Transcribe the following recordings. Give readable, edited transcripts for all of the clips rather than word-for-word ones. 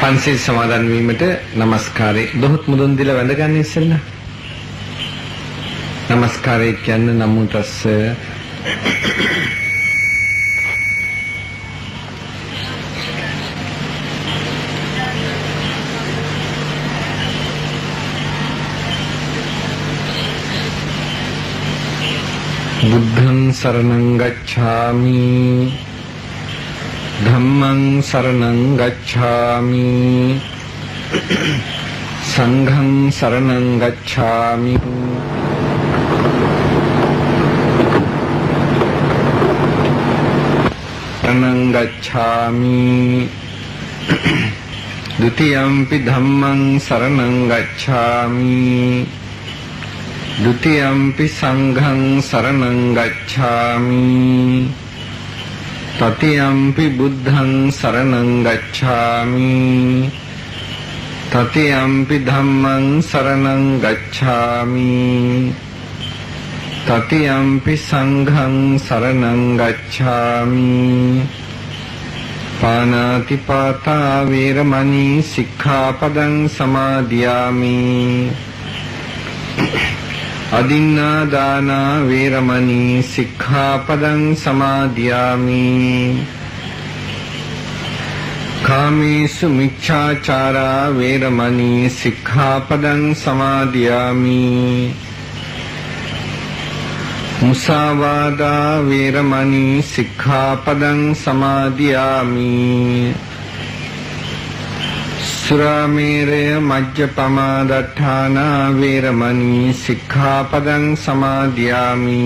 පන්සිල් සමාදන් වීමට নমස්කාරය දොහොත් මුදුන් දීලා වැඳ ගන්න ඉස්සෙල්ලා. নমස්කාරය කියන්නේ නමෝ තස්ස බුද්ධං සරණං ගච්ඡාමි ධම්මං සරණං ගච්ඡාමි සංඝං සරණං ගච්ඡාමි සරණං ගච්ඡාමි ဒုတိယံ පි ධම්මං සරණං ගච්ඡාමි ဒုတိယံ පි සංඝං සරණං ගච්ඡාමි තතියම්පි බුද්ධං සරණං ගච්ඡාමි තතියම්පි ධම්මං සරණං ගච්ඡාමි තතියම්පි සංඝං සරණං ගච්ඡාමි පානාති පාතා වේරමණී සික්ඛාපදං සමාදියාමි අදින්නා දානා වේරමණී සික්ඛාපදං සමාදියාමි කාමේසු මිච්ඡාචාරා වේරමණී සික්ඛාපදං සමාදියාමි මුසාවාදා වේරමණී සික්ඛාපදං සමාදියාමි සුරාමේරය මජ්ජපමා දට්ඨානා වේරමණී සික්ඛාපදං සමාදියාමි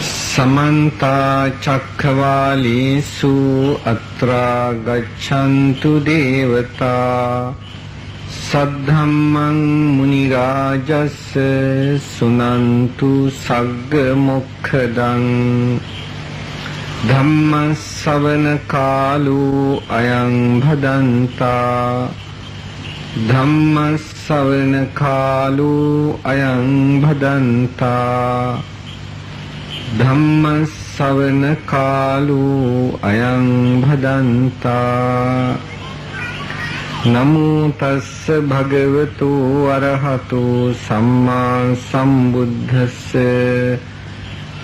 සමන්ත චක්ඛවාලේසු අත්‍රා ගච්ඡන්තු දේවතා සද්ධම්මං මුනි රාජස්ස සුනන්තු සග්ග මොක්ඛදං ධම්ම ශ්‍රවණ කාලෝ අයං භදන්තා ධම්ම ශ්‍රවණ කාලෝ අයං භදන්තා ධම්ම ශ්‍රවණ කාලෝ අයං භදන්තා නමෝ තස්ස භගවතු අරහතෝ සම්මා සම්බුද්දස්ස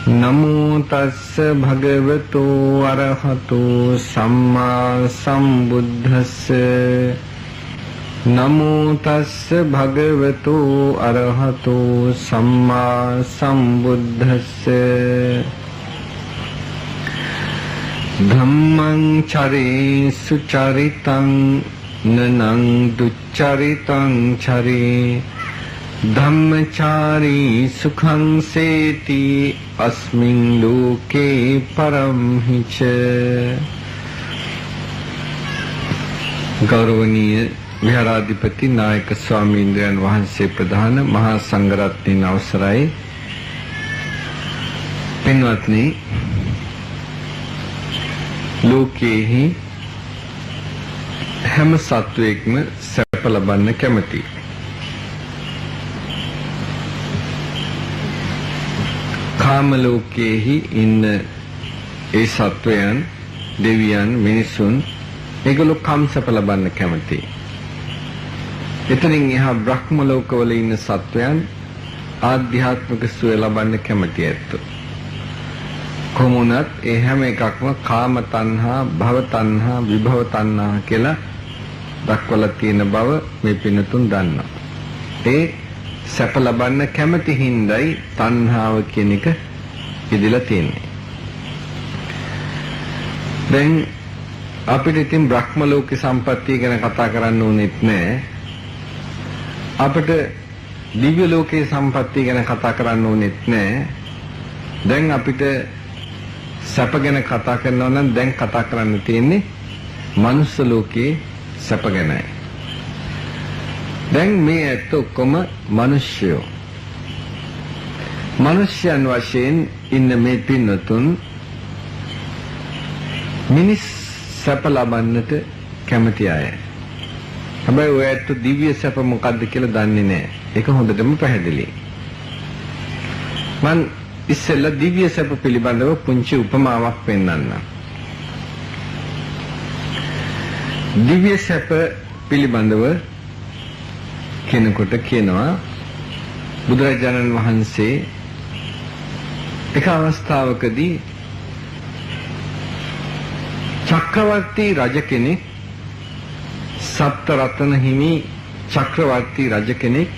නමෝ තස්ස භගවතු අරහතෝ සම්මා සම්බුද්දස්ස නමෝ තස්ස භගවතු අරහතෝ සම්මා සම්බුද්දස්ස ධම්මං චරේ සුචරිතං නනං දුච්චරිතං චරේ ධම්මචාරී සුඛං සේති අස්මින් ලෝකේ පරම්හිච ගෞරවනීය විහාරාධිපති නායක ස්වාමීන්ද්‍රයන් වහන්සේ ප්‍රධාන මහා සංඝරත්නයන් අවසරයි පින්වත්නි ලෝකේහි හැම සත්වයක්ම සැප ලබන්න කැමතියි කාම ලෝකයේහි ඉන්න ඒ සත්වයන් දෙවියන් මිනිසුන් ඒගොල්ලෝ කම්සප ලබන්න කැමතියි. එතනින් එහා බ්‍රහ්ම ලෝකවල ඉන්න සත්වයන් ආධ්‍යාත්මික සුවය ලබන්න කැමති ඇත්තෝ. කොමුණත් ඒ හැම එකක්ම කාම තණ්හා, භව තණ්හා, විභව තණ්හා කියලා දක්වලා තියෙන බව මේ පින්නතුන් දන්නවා. ඒ සැප ලබන්න කැමති හින්දායි තණ්හාව කියන එක ඉදලා තියෙන්නේ. දැන් අපිට ඉතින් බ්‍රහ්ම ලෝක සම්පත්තිය ගැන කතා කරන්න ඕනෙත් නෑ. අපිට දිව්‍ය ලෝකයේ සම්පත්තිය ගැන කතා කරන්න ඕනෙත් නෑ. දැන් අපිට සැප ගැන කතා කරනවා නම් දැන් කතා කරන්න තියෙන්නේ මනුස්ස ලෝකයේ සැප ගැනයි. දැන් මේ ඇත්ත ඔක්කොම මිනිස්යෝ. මිනිස්යන් වශයෙන් ඉන්න මේ පින්නතුන් මිනිස් සැප ලබන්නට කැමති අය. හැබැයි ඔය ඇත්ත දිව්‍ය සැප මොකද්ද කියලා දන්නේ නැහැ. ඒක හොඳටම පැහැදිලි. මම ඉස්සෙල්ලා දිව්‍ය සැප පිළිබඳව පුංචි උපමාවක් පෙන්වන්න. දිව්‍ය සැප පිළිබඳව කෙනෙකුට කියනවා බුදුරජාණන් වහන්සේ එක අවස්ථාවකදී චක්‍රවර්ති රජ කෙනෙක් සප්ත රත්න හිමි චක්‍රවර්ති රජ කෙනෙක්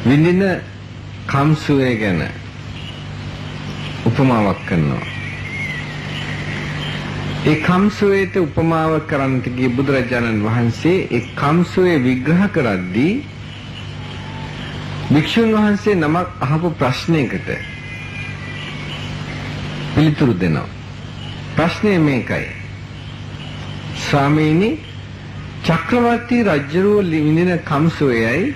විඳින කම්සුවේ ගැන උපමාවක් කරනවා. ඒ කම්සුවේට උපමාව කරන්නට ගිය බුදුරජාණන් වහන්සේ ඒ කම්සුවේ විග්‍රහ කරද්දී භික්ෂුන් වහන්සේ නමක් අහපු ප්‍රශ්නයකට පිළිතුරු දෙනවා. ප්‍රශ්නය මේකයි. ස්වාමීනි, චක්‍රවර්ති රජුව විඳින කම්සුවේයි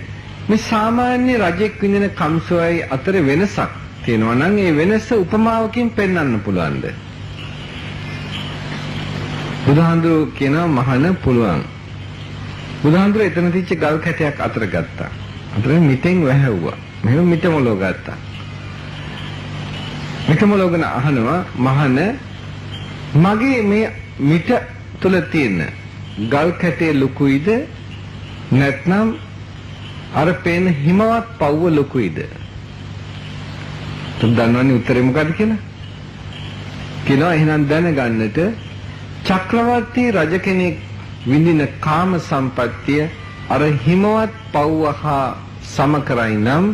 මේ සාමාන්‍ය රජෙක් විඳින කම්සුවේයි අතර වෙනසක් තියෙනවා නම් ඒ වෙනස උපමාවකින් පෙන්වන්න පුළුවන්ද? බුදුහාඳුර කියනවා මහාන පුළුවන්. බුදුහාඳුර එතන තිච්ච ගල් කැටයක් අතර ගත්තා. අතරින් මිටෙන් වැහැව්වා. මෙහෙම මිට මොලෝ ගත්තා. මිට මොලෝගෙන අහනවා මහාන මගේ මේ මිට තුල තියෙන ගල් කැටේ ලොකුයිද නැත්නම් අර පේන හිමවත් පවුව ලොකුයිද? තුන් දන්නවනේ උත්තරේ මොකක්ද කියලා? කියනවා එහෙනම් දැනගන්නට චක්‍රවර්ති රජ කෙනෙක් විඳින කාම සම්පත්තිය අර හිමවත් පවුව හා සම කරයි නම්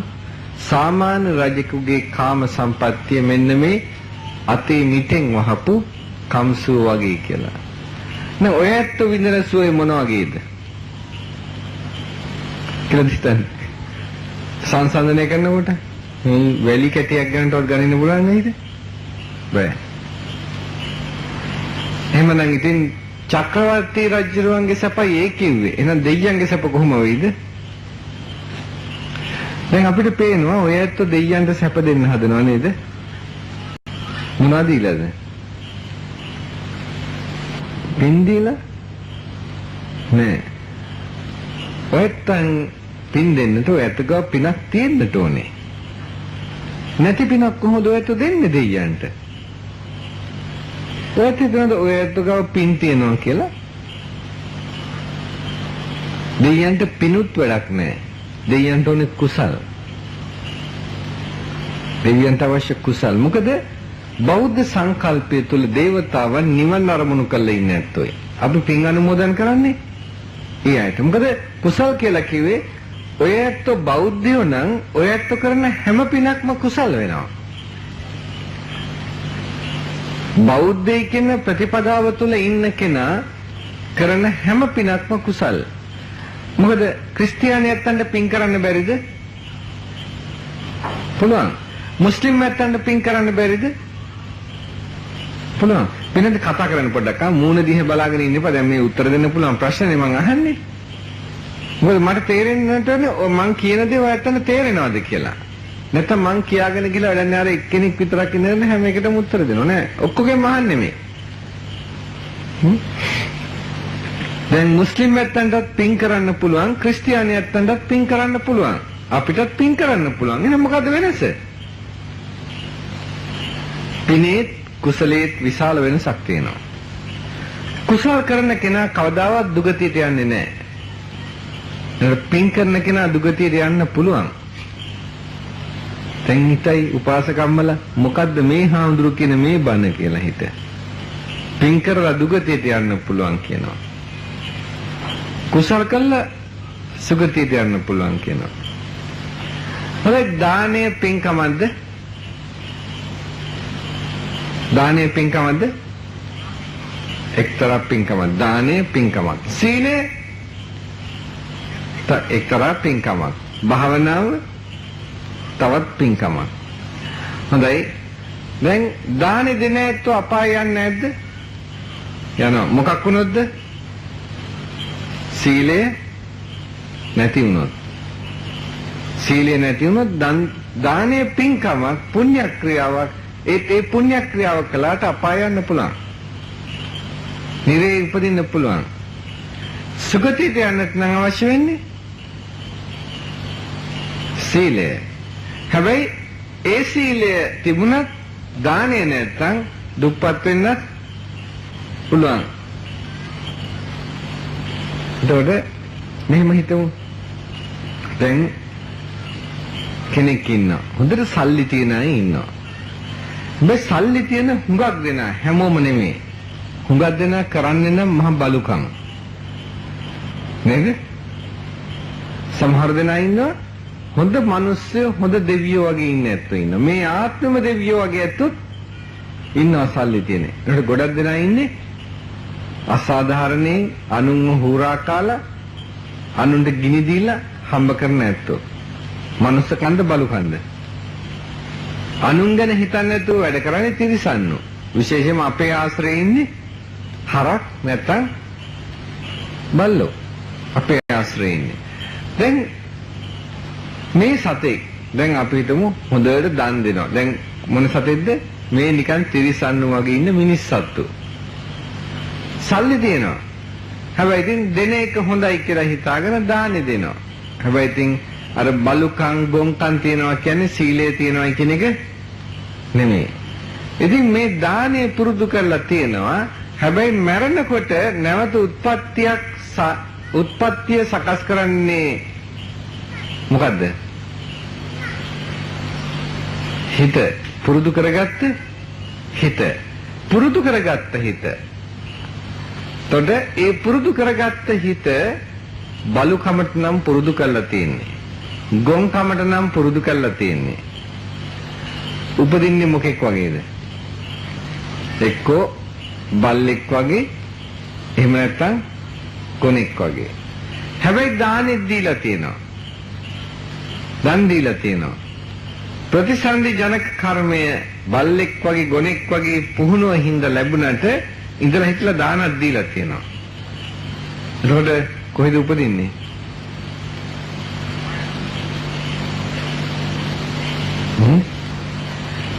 සාමාන්‍ය රජෙකුගේ කාම සම්පත්තිය මෙන්න මේ අතේ මිටෙන් වහපු කම්සුව වගේ කියලා. නේ ඔය ඇත්ත විඳින සුවේ මොන වගේද? කියලා හිතන්න. සංසන්දනය කරනකොට මේ වැලි කැටියක් ගන්නටවත් ගණන් පුළුවන් නේද? බෑ. එහෙමනම් ඉතින් චක්‍රවර්ති රජුගේ සැපයි ඒ කිව්වේ. එහෙනම් දෙයියන්ගේ සැප කොහොම වෙයිද? දැන් අපිට පේනවා ඔය ඇත්ත දෙයියන්ට සැප දෙන්න හදනව නේද? මොනවද දීලාද? පින් දීලා? නෑ. ඔයත්තන් පින් දෙන්නට ඔය ඇත්ත ගාව පිනක් තියෙන්න ඕනේ. නැති පිනක් කොහොමද ඔය ඇත්ත දෙන්නේ දෙයියන්ට? ඔයත් හිතනද ඔය ඇත්ත ගාව පින් තියනවා කියලා? දෙයියන්ට පිනුත් වැඩක් නැහැ. දෙයියන්ට ඕනේ කුසල්. දෙවියන්ට අවශ්‍ය කුසල්. මොකද බෞද්ධ සංකල්පය තුළ දේවතාවන් නිවන් අරමුණු කරලා ඉන්නේ නැත්තොයි. අපි පින් අනුමෝදන් කරන්නේ ඒ අයට. මොකද කුසල් කියලා කිව්වේ ඔය ඇත්ත බෞද්ධයෝ නම් ඔය ඇත්ත කරන හැම පිනක්ම කුසල් වෙනවා. බෞද්ධයි කියන ප්‍රතිපදාව තුළ ඉන්න කෙනා කරන හැම පිනක්ම කුසල්. මොකද ක්‍රිස්තියානියන්ට පින් කරන්න බැරිද? පුළුවන්. මුස්ලිම් ඇත්තන්ට පින් කරන්න බැරිද? පුළුවන්. වෙනද කතා කරන්න පොඩ්ඩක් මූණ දිහා බලාගෙන ඉන්න එපා. දැන් මේ උත්තර දෙන්න පුළුවන් ප්‍රශ්නේ මම අහන්නේ. මොකද මට තේරෙන්නට මං කියන දේ ඔයයන්ට තේරෙනවද කියලා. නැත්නම් මං කියාගෙන ගිහලා වැඩන්නේ අර එක්කෙනෙක් විතරක් ඉඳන් හැම එකටම උත්තර දෙනව නෑ. ඔක්කොගෙම අහන්නේ මේ. දැන් මුස්ලිම් ඇත්තන්ටත් පින් කරන්න පුළුවන්, ක්‍රිස්තියානි ඇත්තන්ටත් පින් කරන්න පුළුවන්. අපිටත් පින් කරන්න පුළුවන්. එහෙනම් මොකද්ද වෙනස? පිනේත් කුසලේත් විශාල වෙනසක් තියෙනවා. කුසල කරන කෙනා කවදාවත් දුගතියට යන්නේ නැහැ. පින් කරන කෙනා දුගතියට යන්න පුළුවන්. දැන් හිතයි උපාසකම්මල මොකද්ද මේ හාමුදුරු කියන මේ බණ කියලා හිත. පින් කරලා දුගතියට යන්න පුළුවන් කියනවා. කුසල කළා සුගතියට යන්න පුළුවන් කියනවා. හරි දානීය පින්කමක්ද? දානීය පින්කමක්ද? එක්තරා පින්කමක්. දානීය පින්කමක්. සීලය එක්තරා පින්කමක්. භාවනාව තවත් පින්කමක්. හොඳයි. දැන් දානෙ දෙන ඇත්තෝ අපාය යන්නේ නැද්ද? යනවා. මොකක් වුණොත්ද? සීලය නැති වුණොත්. සීලය නැති වුණොත් දානීය පින්කමක් පුණ්‍ය ක්‍රියාවක්. ඒ පුණ්‍ය ක්‍රියාව කළාට අපාය යන්න පුළුවන්. නිරේ උපදින්න පුළුවන්. සුගතියට යන්නත් නම් අවශ්‍ය වෙන්නේ සීලය. හැබැයි ඒ සීලය තිබුණත් දානේ නැත්තම් දුප්පත් වෙන්නත් පුළුවන්. එතකොට මෙහෙම හිතමු. දැන් කෙනෙක් ඉන්නවා. හොඳට සල්ලි තියන අය ඉන්නවා. මේ සල්ලි තියෙන හුඟක් දෙනා හැමෝම නෙමෙයි. හුඟක් දෙනා කරන්නේ නම් මහ බලුකම්. නේද? සමහර දෙනා ඉන්නවා හොඳ මිනිස්සු හොඳ දෙවියෝ වගේ ඉන්න ඇත්තෝ ඉන්නවා. මේ ආත්මම දෙවියෝ වගේ ඇත්තොත් ඉන්නවා සල්ලි තියෙන. ඒකට ගොඩක් දෙනා ඉන්නේ අසාධාරණේ අනුන්ව හුරා කාලා අනුන්ට ගිනි දීලා හම්බ කරන ඇත්තෝ. මනුස්ස කන්ද බලු කන්ද. අනුන් ගැන හිතන්නේ නැතුව වැඩ කරන්නේ තිරිසන්නෝ. විශේෂයෙන්ම අපේ ආශ්‍රයේ ඉන්නේ හරක් නැත්තම් බල්ලෝ. අපේ ආශ්‍රයේ ඉන්නේ. දැන් මේ සතෙක් දැන් අපි හිතමු හොඳට දන් දෙනවා. දැන් මොන සතෙක්ද? මේ නිකන් තිරිසන්නෝ වගේ ඉන්න මිනිස් සත්තු. සල්ලි දෙනවා. හැබැයි ඉතින් දෙන එක හොඳයි කියලා හිතාගෙන දාන්නේ දෙනවා. හැබැයි ඉතින් අර බලුකම් ගොංකම් තියනවා කියන්නේ සීලය තියනවා කියන එක නෙමෙයි. ඉතින් මේ දානේ පුරුදු කරලා තියෙනවා. හැබැයි මරණකොට නැවත උත්පත්තිය සකස් කරන්නේ මොකද්ද? හිත පුරුදු කරගත්ත හිත. පුරුදු කරගත්ත හිත. තොඩ ඒ පුරුදු කරගත්ත හිත බලුකමට නම් පුරුදු කරලා තියෙන්නේ. ගොංකමට නම් පුරුදු කරලා තියෙන්නේ. උපදින්නේ මොකෙක් වගේද? එක්කෝ බල්ලෙක් වගේ එහෙම නැත්නම් කොනෙක් වගේ. හැබැයි දානෙත් දීලා තියෙනවා. දන් දීලා තියෙනවා. ප්‍රතිසන්දි ජනක කර්මය බල්ලෙක් වගේ ගොනෙක් වගේ පුහුණුව හින්දා ලැබුණට ඉඳලා හිටලා දානක් දීලා තියෙනවා. එතකොට කොහෙද උපදින්නේ?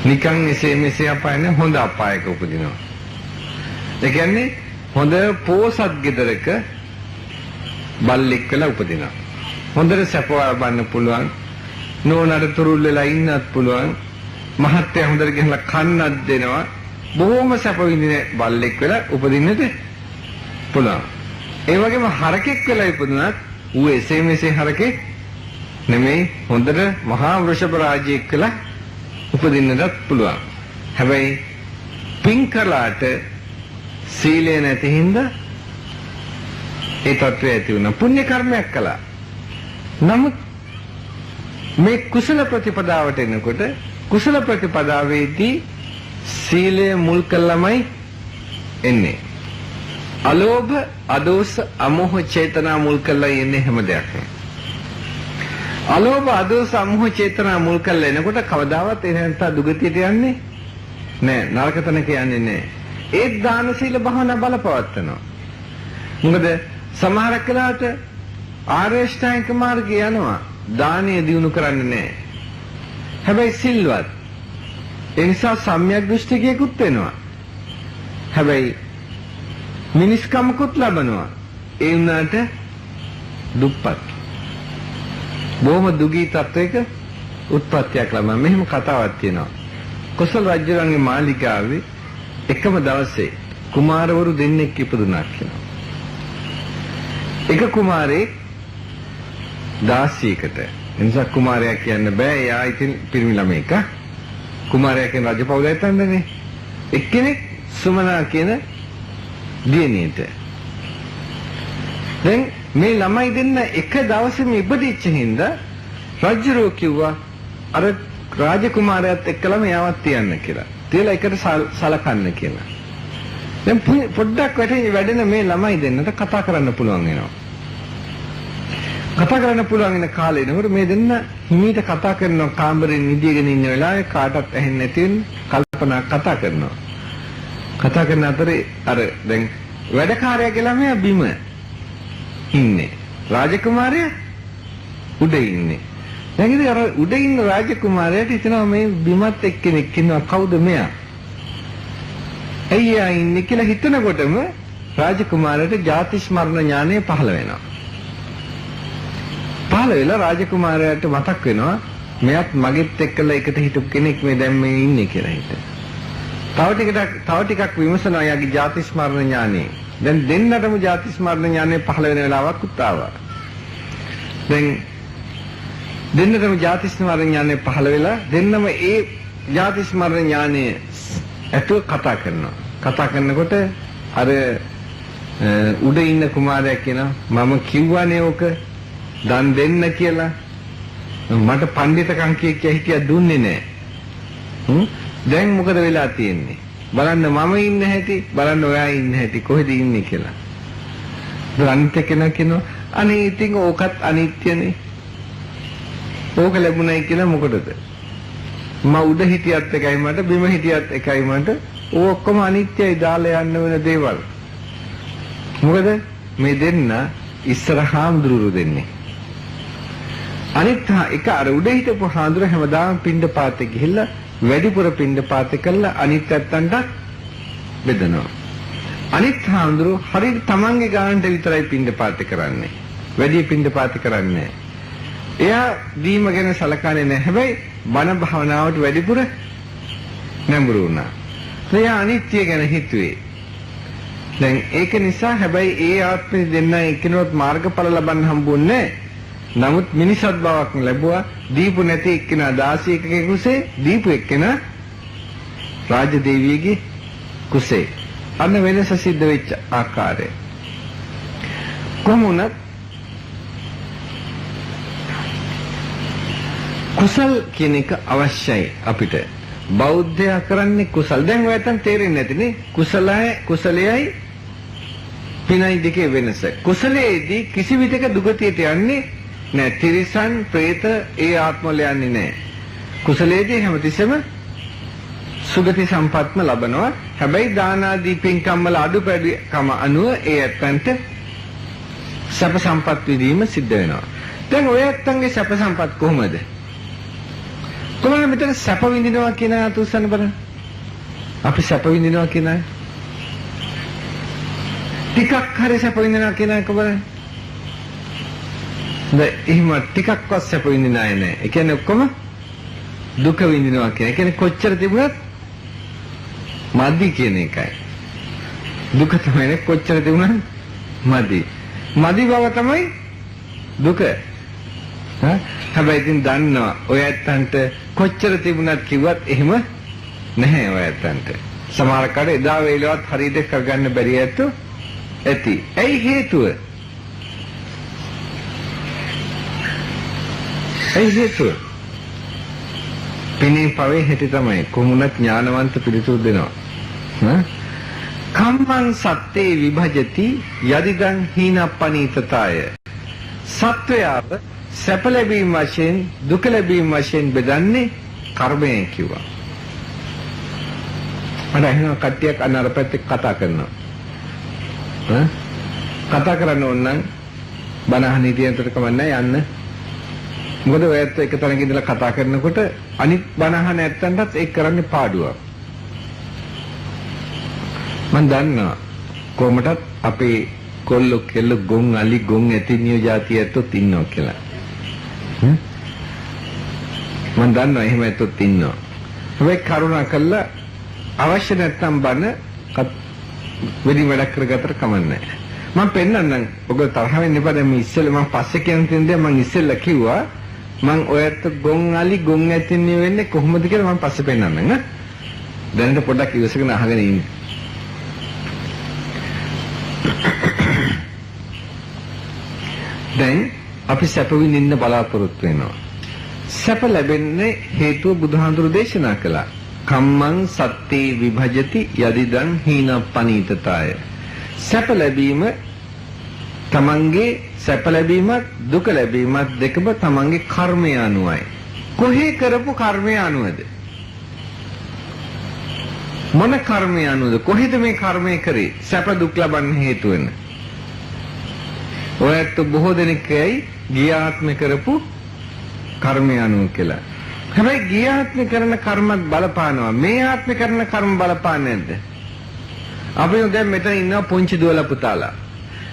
නිකන් එසේ මෙසේ අපායනේ හොඳ අපායක උපදිනවා. ඒ කියන්නේ හොඳ පෝසත් ගෙදරක බල්ලෙක් වෙලා උපදිනවා. හොඳට සැප ලබන්න පුළුවන්. නෝනට තුරුල් වෙලා ඉන්නත් පුළුවන්. මහත්ය හොඳට ගෙනලා කන්නත් දෙනවා. බොහොම සැප විඳින බල්ලෙක් වෙලා උපදින්නට පුළුවන්. ඒ වගේම හරකෙක් වෙලා ඉපදුනත් ඌ එසේ මෙසේ හරකෙක් නෙමෙයි හොඳට මහා වෘෂභ රාජයෙක් වෙලා උපදින්නටත් පුළුවන්. හැබැයි පින් කළාට සීලය නැති හින්දා ඒ තත්ත්වය ඇති වුණා. පුණ්‍ය කර්මයක් කළා. නමුත් මේ කුසල ප්‍රතිපදාවට එනකොට කුසල ප්‍රතිපදාවේදී සීලය මුල් කළමයි එන්නේ. අලෝභ, අදෝස, අමෝහ චේතනා මුල් කළා එන්නේ හැම දෙයක්ම. අලෝභ, අදෝස, අමෝහ චේතනා මුල් කළා එනකොට කවදාවත් එහෙන්ට දුගතියට යන්නේ නෑ. නරක තැනක යන්නේ නෑ. ඒත් දාන සීල භාවනා බලපවත්නවා. මොකද සමහර කලාවට ආරේෂ්ඨායික මාර්ගය යනවා. දානීය දිනු කරන්නේ නෑ. හැබැයි සිල්වත්. ඒ නිසා සම්‍යක් දෘෂ්ටිකයෙකුත් වෙනවා. හැබැයි මිනිස්කමකුත් ලබනවා. ඒ වුණාට දුප්පත්. බොහොම දුගී තත්වයක උත්පත්තියක් ලබන මෙහෙම කතාවක් තියෙනවා. කොසල් රජුගේ මාලිගාවේ එකම දවසේ කුමාරවරු දෙන්නෙක් ඉපදුණා කියනවා. එක කුමාරයෙක් දාසියකට. එනිසා කුමාරයා කියන්න බෑ. එයා ඉතින් පිරිමි ළමෙක්. කුමාරයා කියන රජපෞල ඇතන්දනේ. එක්කෙනෙක් සුමනා කියන දියණියට. දැන් මේ ළමයි දෙන්න එක දවසෙම ඉපදිච්ච හින්දා රජුරෝ කිව්වා අර රාජකුමාරයාත් එක්කලම යාවත් තියන්න කියලා. තියලා එකට සලකන්න කියලා. දැන් පොඩ්ඩක් වැඩෙන මේ ළමයි දෙන්නට කතා කරන්න පුළුවන් වෙනවා. කතා කරන්න පුළුවන් වෙන කාලේ නේද මේ දෙන්න හිමීට කතා කරනවා. කාමරේ නිදිගෙන ඉන්න වෙලාවේ කාටවත් ඇහෙන්නේ නැති වෙන කල්පනා කතා කරනවා. කතා කරන අතරේ අර දැන් වැඩකාරයා ළමයා බිම ඉන්නේ. රාජකුමාරයා උඩ ඉන්නේ. දැන් ඉතින් අර උඩ ඉන්න රාජකුමාරයාට හිතනවා මේ බිමත් එක්කෙනෙක් ඉන්නවා. කවුද මෙයා? අයියා ඉන්නේ කියලා හිතනකොටම රාජකුමාරයාට ජාති ස්මරණ ඥානය පහළ වෙනවා. පහළ වෙලා රාජකුමාරයාට මතක් වෙනවා මෙයත් මගෙත් එක්කලා එකට හිටපු කෙනෙක් මේ දැන් මේ ඉන්නේ කියලා හිත. තව ටිකක් විමසනවා යාගේ ජාති ස්මරණ ඥානෙ. දැන් දෙන්නටම ජාති ස්මරණ ඥානෙ පහළ වෙන වෙලාවක් උත්තාවා. දැන් දෙන්නටම ජාති ස්මරණ ඥානෙ පහළ වෙලා දෙන්නම ඒ ජාති ස්මරණ ඥානෙ ඇතුව කතා කරනවා. කතා කරනකොට අර උඩ ඉන්න කුමාරයා කියනවා මම කිව්වනේ ඕක දන් දෙන්න කියලා. මට පඬිතකම් හිටියා දුන්නේ නැහැ. දැන් මොකද වෙලා තියෙන්නේ? බලන්න මම ඉන්න හැටි, බලන්න ඔයා ඉන්න හැටි කොහෙද ඉන්නේ කියලා. අනිත් කෙනා කියනවා අනේ ඉතින් ඕකත් අනිත්‍යනේ. ඕක ලැබුණයි කියලා මොකටද? මම උඩ හිටියත් එකයි මට, බිම හිටියත් එකයි මට. ඔක්කොම අනිත්‍යයි දාලා යන්න වෙන දේවල්. මොකද මේ දෙන්න ඉස්සර හාමුදුරුවෝ දෙන්නේ. අනිත් එක අර උඩ හිටපු හාමුදුර හැමදාම පින්ඩ පාතේ ගිහිල්ලා වැඩිපුර පින්ඩ පාතේ කළා අනිත් පැත්තන්ට බෙදනවා. අනිත් හාමුදුරුවෝ හරියට තමන්ගේ ගානට විතරයි පින්ඩ පාතේ කරන්නේ. වැඩි පින්ඩ පාතේ කරන්නේ නැහැ. එයා දීම ගැන සලකන්නේ නැහැ. හැබැයි බණ භාවනාවට වැඩිපුර නැඹුරු වුණා. එයා අනිත්‍ය ගැන හිතුවේ. දැන් ඒක නිසා හැබැයි ඒ ආත්මෙ දෙන්න එකිනෙකට මාර්ගඵල ලබන්න හම්බුන්නේ නමුත් මිනිසත් බවක් ලැබුවා. දීපු නැති එක්කෙනා 16කගේ කුසේ, දීපු එක්කෙනා රාජදේවියගේ කුසේ. අන්න වෙනස සිද්ධ වෙච්ච ආකාරය. කොමුණත් කුසල් කියන එක අවශ්‍යයි අපිට. බෞද්ධයා කරන්නේ කුසල්. දැන් ඔයයන් තේරෙන්නේ නැතිනේ. කුසලයයි පිනයි දෙකේ වෙනස. කුසලයේදී කිසි විටක දුගතියට යන්නේ නැහැ. තිරිසන්, പ്രേත ඒ ආත්මවල යන්නේ නැහැ. කුසලයේදී හැමතිස්සෙම සුගති සම්පත්ම ලබනවා. හැබැයි දාන ආදී පින්කම් වල අඩුපැඩුකම අනුව ඒ ඇත්තන්ට සැප සම්පත් විඳීම සිද්ධ වෙනවා. දැන් ඔය ඇත්තන්ගේ සැප සම්පත් කොහොමද? කොහොමද මෙතන සැප විඳිනවා කියන අතුස්සන්න බලන්න. අපි සැප විඳිනවා කියන අය ටිකක් හරි සැප විඳිනවා කියන එක බලන්න. දැන් එහෙම ටිකක්වත් සැප විඳින අය නැහැ. ඒ කියන්නේ ඔක්කොම දුක විඳිනවා කියන. ඒ කියන්නේ කොච්චර තිබුණත් මදි කියන එකයි. දුක තමයි කොච්චර තිබුණත් මදි. මදි බව තමයි දුක. හැබැයි ඉතින් දන්නවා ඔය ඇත්තන්ට කොච්චර තිබුණත් කිව්වත් එහෙම නැහැ ඔය ඇත්තන්ට. සමහර කඩ එදා වේලවත් හරියට කරගන්න බැරි ඇත්තෝ ඇති. ඇයි හේතුව? පිනේ පවේ හැටි තමයි කොමුණත් ඥානවන්ත පිළිතුරු දෙනවා. කම්මං සත්තේ විභජති යදිදං හීනප්පනීතතාය. සත්වයාව සැප ලැබීම වශයෙන් දුක ලැබීම වශයෙන් බෙදන්නේ කර්මයෙන් කිව්වා. මට එහෙනම් කට්ටියක් අන්නර පැත්තේ කතා කරනවා. කතා කරන්න ඕන නම් බණ අහන්න හිටියන්ට කමන්නේ යන්න. මොකද ඔයත් එක තැනක ඉඳලා කතා කරනකොට අනිත් බණ අහන නැත්තන්ටත් ඒක කරන්නේ පාඩුවක්. මම දන්නවා කොහොමදත් අපේ කොල්ල කෙල්ල ගොන් අලි ගොන් ඇතිනිය જાතිය ඇත්තොත් ඉන්නවා කියලා. මම දන්නවා එහෙම ඇත්තොත් ඉන්නවා. හැබැයි කරුණා කළා අවශ්‍ය නැත්තම් බණ වෙඩි වැඩක් කරගත්තට කමන්නේ නැහැ. මම පෙන්නන්නම්. ඔබ තරහ වෙන්න එපා. දැන් මේ ඉස්සෙල්ලා මම පස්සේ කියන තැනදී මම ඉස්සෙල්ලා කිව්වා මම ඔයත් ගොන් අලි ගොන් ඇතිනිය වෙන්නේ කොහොමද කියලා මම පස්සේ පෙන්නන්නම්. දැනට පොඩ්ඩක් ඉවසගෙන අහගෙන ඉන්න. දැන් අපි සැප විඳින්න බලාපොරොත්තු වෙනවා. සැප ලැබෙන්නේ හේතුව බුදුහාඳුරු දේශනා කළා. කම්මං සත්තේ විභජති යදිදං හීනප්පනීතතාය. සැප ලැබීම තමන්ගේ සැප ලැබීමත් දුක ලැබීමත් දෙකම තමන්ගේ කර්මය අනුවයි. කොහේ කරපු කර්මය අනුවද? මොන කර්මය අනුවද? කොහෙද මේ කර්මය කරේ? සැප දුක් ලබන්න හේතු වෙන. ඔයත් බොහෝ දෙනෙක්යි ගිය ආත්මේ කරපු කර්මය අනුව කියලා. හැබැයි ගිය ආත්මේ කරන කර්මත් බලපානවා. මේ ආත්මේ කරන කර්ම බලපාන්නේ නැද්ද? අපි දැන් මෙතන ඉන්නවා පුංචි දුවලා පුතාලා.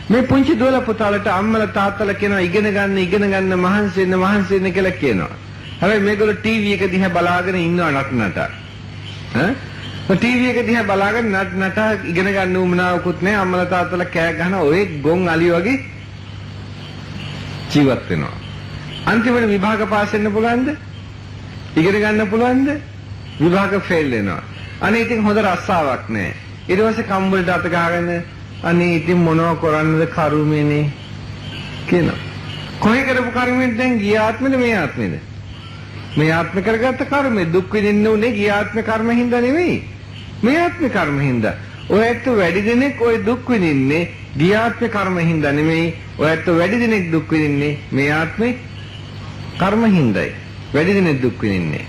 මේ පුංචි දුවලා පුතාලට අම්මලා තාත්තලා කියනවා ඉගෙන ගන්න මහන්සි වෙන්න කියලා කියනවා. හැබැයි මේගොල්ලෝ ටීවී එක දිහා බලාගෙන ඉන්නවා නටනට. ටීවී එක දිහා බලාගෙන නට ඉගෙන ගන්න උවමනාවකුත් නැහැ. අම්මලා තාත්තලා කෑ ගහන ඔය ගොන් අලිය වගේ ජීවත් වෙනවා. අන්තිමට විභාග පාස් වෙන්න පුළුවන්ද? ඉගෙන ගන්න පුළුවන්ද? විභාග ෆේල් වෙනවා. අනේ ඉතින් හොඳ රස්සාවක් නැහැ. ඊට පස්සේ කම්බලට අත ගහගෙන අනේ ඉතින් මොනව කරන්නද කර්මෙනේ කියනවා. කොහේ කරපු කර්මෙන් දැන් ගිය ආත්මෙද මේ ආත්මෙද? මේ ආත්ම කරගත්ත කර්මෙ දුක් විඳින්න උනේ ගිය ආත්ම කර්ම හින්දා නෙවෙයි. මේ ආත්ම කර්ම හින්දා. ඔයත් වැඩි දෙනෙක් ඔය දුක් විඳින්නේ ගිය ආත්ම කර්ම හින්දා නෙවෙයි. ඔයත් වැඩි දෙනෙක් දුක් විඳින්නේ මේ ආත්මේ කර්ම හින්දායි. වැඩි දෙනෙක් දුක් විඳින්නේ.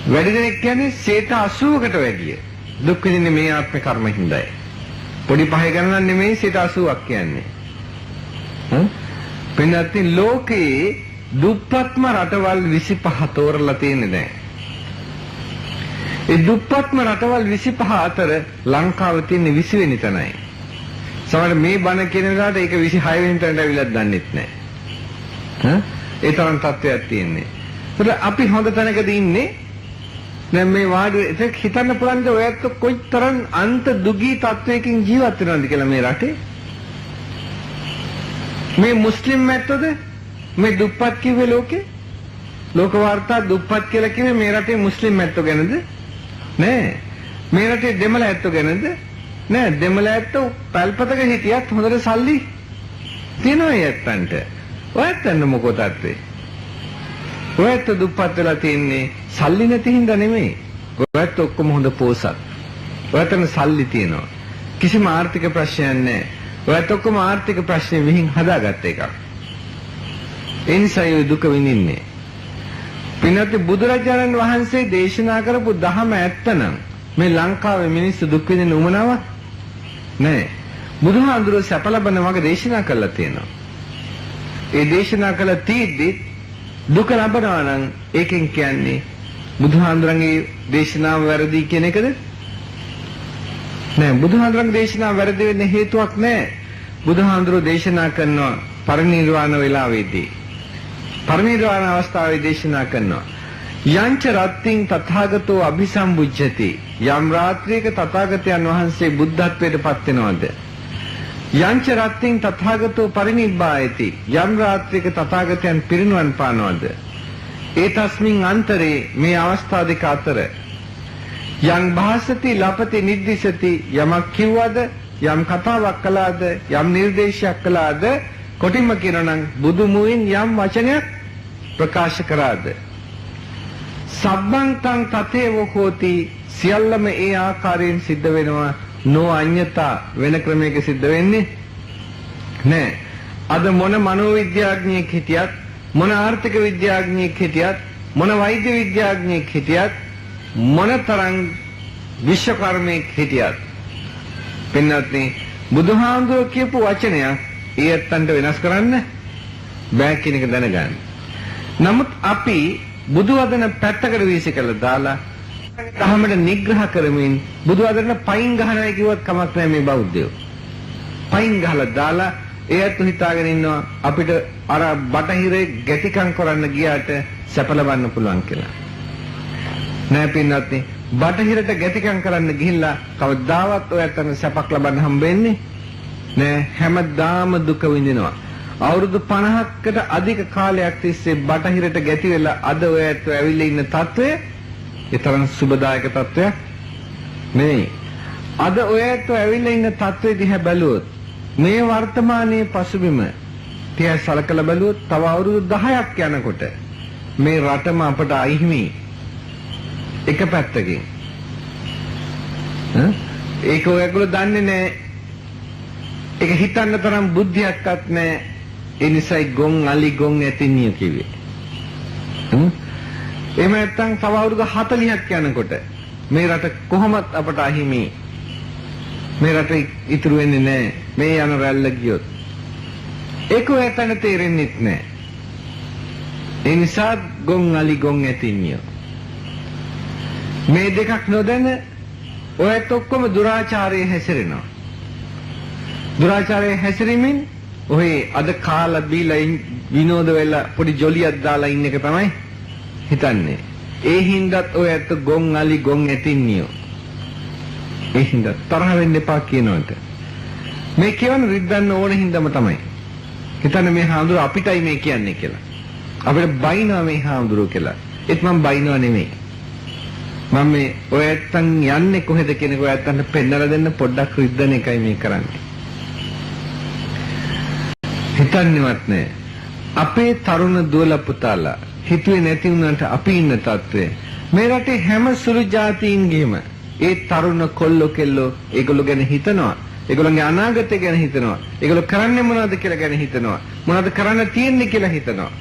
වැඩි දෙනෙක් කියන්නේ 80%කට වැඩිය. දුක් විඳින්නේ මේ ආත්ම කර්ම හින්දායි. පොඩි පහේ ගණනක් නෙමෙයි 80%ක් කියන්නේ. පින්වත්නි ලෝකේ දුප්පත්ම රටවල් 25 තෝරලා තියෙන්නේ දැන්. ඒ දුප්පත්ම රටවල් 25 අතර ලංකාව තියෙන්නේ 20 වෙනි තැනයි. සමහර මේ බණ කියන වෙලාවට ඒක 26 වෙනි තැනට අවිලක් දන්නෙත් නැහැ. ඒ තරම් තත්ත්වයක් තියෙන්නේ. ඒත් අපි හොඳ තැනකද ඉන්නේ. දැන් මේ වාඩි ඒක හිතන්න පුළුවන්ද ඔයත් කොයිතරම් අන්ත දුගී තත්වයකින් ජීවත් වෙනවද කියලා මේ රටේ? මේ මුස්ලිම් මැත්තෝද මේ දුප්පත් කිව්වේ ලෝකේ? ලෝක වාර්තා දුප්පත් කියලා කිව්වේ මේ රටේ මුස්ලිම් මැත්තෝ ගැනද? නෑ. මේ රටේ දෙමළ ඇත්තෝ ගැනද? නෑ. දෙමළ ඇත්තෝ පැල්පතක හිටියත් හොඳට සල්ලි තියනවා යත්තන්ට. ඔයත්තන්න මොකෝ තත්ත්වේ? ඔයත් දුප්පත් වෙලා තින්නේ සල්ලි නැති හින්දා නෙමෙයි. ඔයත් ඔක්කොම හොඳ පෝසත්. ඔයතන සල්ලි තියෙනවා. කිසිම ආර්ථික ප්‍රශ්නයක් නැහැ. ඔයත් ඔක්කොම ආර්ථික ප්‍රශ්නේ විහිං හදාගත්ත එකක්. ඒ නිසා ඒ දුක විඳින්නේ. පින්වත් බුදුරජාණන් වහන්සේ දේශනා කරපු ධහම ඇත්තනම් මේ ලංකාවේ මිනිස්සු දුක් විඳින උමනාව නැහැ. බුදුහාඳුරෝ සැප ලබන වගේ දේශනා කළා තියෙනවා. ඒ දේශනා කළ තීද්දි දුක ලබනවා නම් ඒකෙන් කියන්නේ බුදුහාඳුරන්ගේ දේශනාව වැරදි කියන එකද? නෑ. බුදුහාඳුරන්ගේ දේශනාව වැරදි වෙන්න හේතුවක් නෑ. බුදුහාඳුරෝ දේශනා කරනවා පරිනිර්වාණ වේලාවේදී. පරිනිර්වාණ අවස්ථාවේ දේශනා කරනවා යංච රත්තින් තථාගතෝ අභිසම්බුජ්ජති. යම් රාත්‍රියක තථාගතයන් වහන්සේ බුද්ධත්වයට පත් වෙනවද? යංච රත්තින් තථාගතෝ පරිනිබ්බායති. යම් රාත්‍රියක තථාගතයන් පිරිනුවන් පානවද? ඒ තස්මින් අන්තරේ මේ අවස්ථා දෙක අතර යම් භාසති ලපති නිද්දිසති. යමක් කිව්වද, යම් කතාවක් කළාද, යම් නිර්දේශයක් කළාද, කොටින්ම කියනනම් බුදු මුවින් යම් වචනයක් ප්‍රකාශ කරාද, සබ්බං තං තතේව හෝති. සියල්ලම ඒ ආකාරයෙන් සිද්ධ වෙනවා. නෝ අඤ්ඤතා වෙන ක්‍රමයක සිද්ධ වෙන්නේ නෑ. අද මොන මනෝවිද්‍යාඥයෙක් හිටියත්, මොන ආර්ථික විද්‍යාඥයෙක් හිටියත්, මොන වෛද්‍ය විද්‍යාඥයෙක් හිටියත්, මොනතරම් විශ්වකර්මයෙක් හිටියත් පින්වත්නි බුදුහාමුදුරුවෝ කියපු වචනයක් ඒ ඇත්තන්ට වෙනස් කරන්න බෑ කියන එක දැනගන්න. නමුත් අපි බුදු වදන පැත්තකට වීසිකලා දාලා ධර්මයට නිග්‍රහ කරමින් බුදු වදන පයින් ගහනවා කිව්වත් කමක් නැහැ මේ බෞද්ධයෝ. පයින් ගහලා දාලා ඒ ඇත්ත හිතාගෙන ඉන්නවා අපිට අර බටහිරේ ගැටිකම් කරන්න ගියාට සැප ලබන්න පුළුවන් කියලා. නෑ පින්වත්නි, බටහිරට ගැටිකම් කරන්න ගිහිල්ලා කවදාවත් ඔය ඇත්තන සැපක් ලබන්න හම්බෙන්නේ නෑ. හැමදාම දුක විඳිනවා. අවුරුදු 50කට අධික කාලයක් තිස්සේ බටහිරට ගැටි වෙලා අද ඔය ඇත්ත ඇවිල්ලා ඉන්න තත්වය ඒ තරම් සුබදායක තත්වයක් නෙවෙයි. අද ඔය ඇත්ත ඇවිල්ලා ඉන්න තත්වෙ දිහා බැලුවොත් මේ වර්තමානයේ පසුබිම තියා සලකලා බැලුවොත් තව අවුරුදු 10ක් යනකොට මේ රටම අපට අහිමි එක පැත්තකින්. ඒක ඔයගොල්ලෝ දන්නේ නැහැ. ඒක හිතන්න තරම් බුද්ධියක්වත් නැහැ. ඒ නිසායි ගොන් අලි ගොන් ඇතිනිය කිව්වේ. එහෙම නැත්නම් තව අවුරුදු 40ක් යනකොට මේ රට කොහොමත් අපට අහිමි. මේ රට ඉතුරු වෙන්නේ නැහැ. මේ යන රැල්ල ගියොත්. ඒක ඔයයන්ට තේරෙන්නේ නැහැ. ඒ නිසා ගොන් අලි ගොන් ඇතිනිය. මේ දෙකක් නොදැන ඔයත් ඔක්කොම දුරාචාරයේ හැසිරෙනවා. දුරාචාරයේ හැසිරීමෙන් ඔය අද කාලා බීලා විනෝද වෙලා පොඩි ජොලියක් දාලා ඉන්න එක තමයි හිතන්නේ. ඒ හින්දාත් ඔය ඇත්ත ගොන් අලි ගොන් ඇතින්නියෝ. ඒ හින්දා තරහ වෙන්න එපා කියනවට. මේ කියවන රිද්දන්න ඕන හින්දාම තමයි. හිතන්නේ මේ හාමුදුර අපිටයි මේ කියන්නේ කියලා. අපිට බයිනවා මේ හාමුදුරුව කියලා. ඒත් මම බයිනවා නෙමෙයි. මම මේ ඔය ඇත්තන් යන්නේ කොහෙද කියන එක ඔය ඇත්තන්ට පෙන්නලා දෙන්න පොඩ්ඩක් රිද්දන එකයි මේ කරන්නේ. හිතන්නේවත් නෑ. අපේ තරුණ දුවලා පුතාලා හිතුවේ නැති වුණාට අපි ඉන්න තත්ත්වය මේ රටේ හැම සුළු ජාතීන්ගේම ඒ තරුණ කොල්ලෝ කෙල්ලෝ ඒගොල්ලෝ ගැන හිතනවා. ඒගොල්ලන්ගේ අනාගතය ගැන හිතනවා. ඒගොල්ලෝ කරන්නේ මොනවද කියලා ගැන හිතනවා. මොනවද කරන්න තියෙන්නේ කියලා හිතනවා.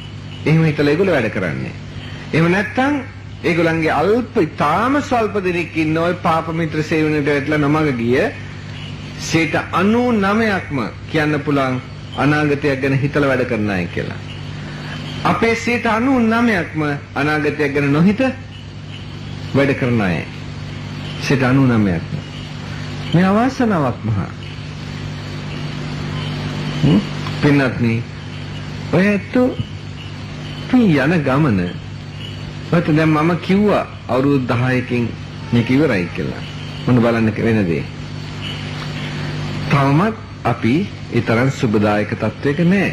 එහෙම හිතලා ඒගොල්ලෝ වැඩ කරන්නේ. එහෙම නැත්නම් ඒගොල්ලන්ගේ තාම ස්වල්ප දෙනෙක් ඉන්න ඔය පාප මිත්‍ර සේවනයට වැටලා නමග ගිය 99%ක්ම කියන්න පුළුවන් අනාගතයක් ගැන හිතලා වැඩ කරන අය කියලා. අපේ 99%ක්ම අනාගතයක් ගැන නොහිත වැඩ කරන අය. 99%ක්ම. මේ අවාසනාවක් මහා. පින්නත්නි ඔය ඇත්තෝ යන ගමන ඔයත් දැන් මම කිව්වා අවුරුදු 10කින් මේක ඉවරයි කියලා. මොන බලන්න වෙන දේ. තාමත් අපි ඒ තරම් සුබදායක තත්වයක නෑ.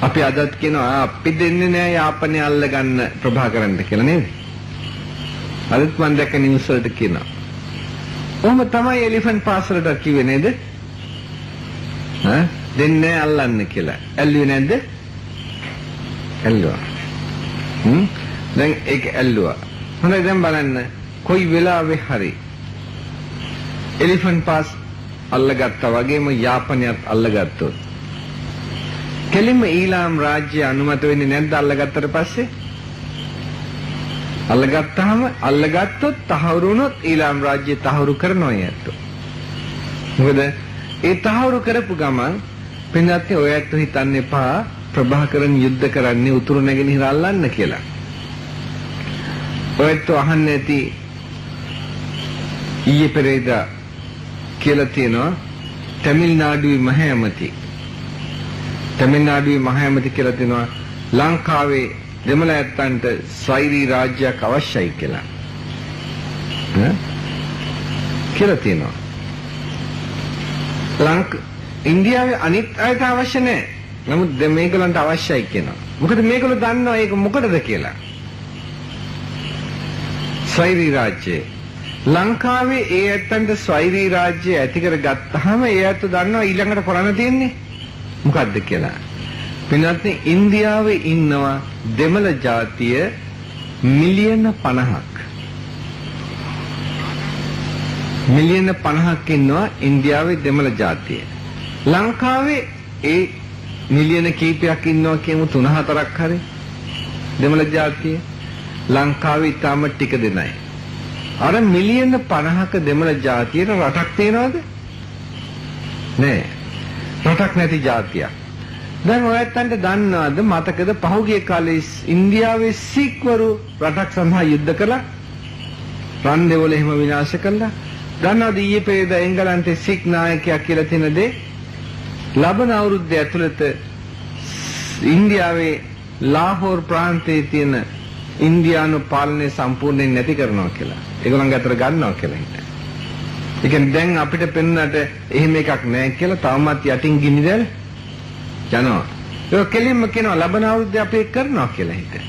අපි අදත් කියනවා අපි දෙන්නේ නෑ යාපනය අල්ලගන්න ප්‍රභාකරන්ට කියලා නේද? අදත් මම දැක්ක නිවුස් වලට කියනවා. ඔහොම තමයි එලිෆන්ට් පාස් වලට කිව්වේ නේද? දෙන්නේ අල්ලන්න කියලා. ඇල්ලුවේ නැද්ද? ඇල්ලුවා. දැන් ඒක ඇල්ලුවා. හොඳයි දැන් බලන්න කොයි වෙලාවෙ හරි එලිෆන්ට් පාස් අල්ලගත්තා වගේම යාපනයත් අල්ලගත්තොත් කෙලින්ම ඊළාම් රාජ්‍ය අනුමත වෙන්නේ නැද්ද අල්ලගත්තට පස්සේ? අල්ලගත්තොත් තහවුරු වුණොත් ඊළාම් රාජ්‍ය තහවුරු කරනවා යැත්තෝ. මොකද ඒ තහවුරු කරපු ගමන් පින්වත්නි ඔය ඇත්තෝ හිතන්න එපා ප්‍රභාකරන් යුද්ධ කරන්නේ උතුරු නැගෙනහිර අල්ලන්න කියලා. ඔයත් අහන්නේ නැති ඊයේ පෙරේදා කියලා තියෙනවා තමිල්නාඩුවේ මහ ඇමති කියලා තියෙනවා ලංකාවේ දෙමළ ඇත්තන්ට ස්වෛරී රාජ්‍යයක් අවශ්‍යයි කියලා. කියලා තියෙනවා. ඉන්දියාවේ අනිත් අයට අවශ්‍ය නැහැ. නමුත් මේගොල්ලන්ට අවශ්‍යයි කියනවා. මොකද මේගොල්ලෝ දන්නවා ඒක මොකටද කියලා. ස්වෛරී රාජ්‍යය. ලංකාවේ ඒ ඇත්තන්ට ස්වෛරී රාජ්‍ය ඇති කරගත්තාම ඒ ඇත්ත දන්නවා ඊළඟට කරන්න තියෙන්නේ මොකද්ද කියලා. පින්වත්නි ඉන්දියාවේ ඉන්නවා දෙමළ ජාතිය මිලියන 50ක්. මිලියන 50ක් ඉන්නවා ඉන්දියාවේ දෙමළ ජාතිය. ලංකාවේ ඒ මිලියන කීපයක් ඉන්නවා කියමු 3-4ක් හරි දෙමළ ජාතිය. ලංකාවේ ඊටම ටික දෙනයි. අර මිලියන 50ක දෙමළ ජාතියට රටක් තියනවද? නෑ. රටක් නැති ජාතියක්. දැන් ඔයයන්ට දන්නවද මතකද පහුගිය කාලේ ඉන්දියාවේ සික්වරු රටක් සඳහා යුද්ධ කළා? රන් දෙවල එහෙම විනාශ කළා. දන්නවද ඊයේ පෙරේදා එංගලන්තේ සික් නායකයා කියලා තියෙන දේ? ලබන අවුරුද්ද ඇතුළත ඉන්දියාවේ ලාහෝර් ප්‍රාන්තයේ තියෙන ඉන්දියානු පාලනය සම්පූර්ණයෙන් නැති කරනවා කියලා. ඒගොල්ලන්ගේ අතට ගන්නවා කියලා හිතා. ඒ කියන්නේ දැන් අපිට පෙන්වන්නට එහෙම එකක් නැහැ කියලා තවමත් යටින් ගිනිදැල් යනවා. ඒක කෙලින්ම කියනවා ලබන අවුරුද්දේ අපි ඒක කරනවා කියලා හිතා.